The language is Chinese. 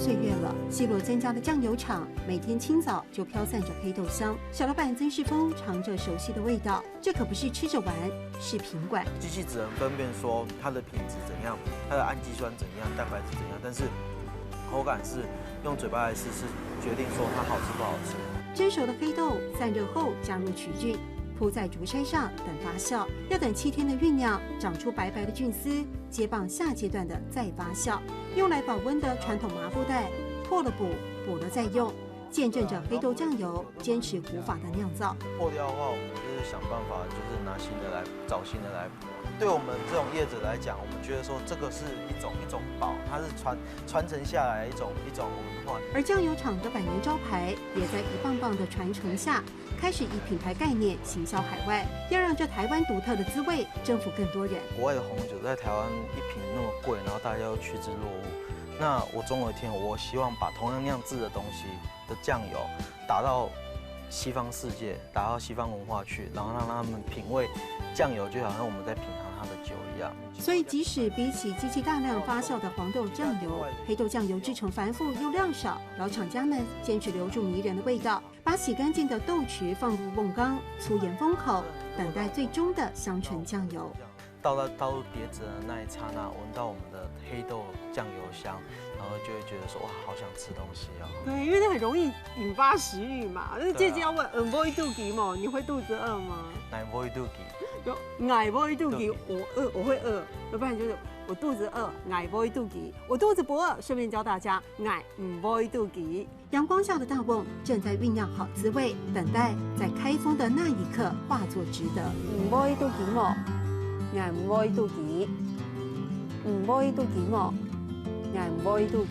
岁月了，西螺增加的酱油厂，每天清早就飘散着黑豆香。小老板曾世峰尝着熟悉的味道，这可不是吃着玩，是品管。机器只能分辨说它的品质怎样，它的氨基酸怎样，蛋白质怎样，但是口感是用嘴巴来试，是决定说它好吃不好吃。蒸熟的黑豆散热后加入曲菌，铺在竹筛上等发酵，要等7天的酝酿，长出白白的菌丝，接棒下阶段的再发酵。用来保温的传统麻布袋，破了补，补了再用，见证着黑豆酱油坚持古法的酿造。破掉的话，我们就是想办法，就是拿新的来找新的来补。对我们这种业者来讲，我们觉得说这个是一种宝，它是传承下来一种文化。而酱油厂的百年招牌，也在一棒棒的传承下，开始以品牌概念行销海外，要让这台湾独特的滋味征服更多人。国外的红酒在台湾一瓶那么贵，然后大家又趋之若鹜。那我总有一天，我希望把同样酿制的东西的酱油打到西方世界，打到西方文化去，然后让他们品味酱油，就好像我们在品尝它的酒一样。所以，即使比起机器大量发酵的黄豆酱油，黑豆酱油制成繁复又量少，老厂家们坚持留住迷人的味道，把洗干净的豆豉放入瓮缸，粗盐封口，等待最终的香醇酱油。倒入碟子的那一刹那，闻到我们的黑豆酱油香，然后就会觉得说哇，好想吃东西哦。对，因为那很容易引发食欲嘛。那姐姐要问，不会肚脐吗？你会肚子饿吗？奶不会肚脐。奶不会肚脐，我会饿，要不然就是我肚子饿，奶不会肚脐，我肚子不饿。顺便教大家，奶不会肚脐。阳光下的大瓮正在酝酿好滋味，等待在开封的那一刻化作值得。不会肚脐吗？眼唔會肚脐，唔會肚脐麼？眼唔會肚脐。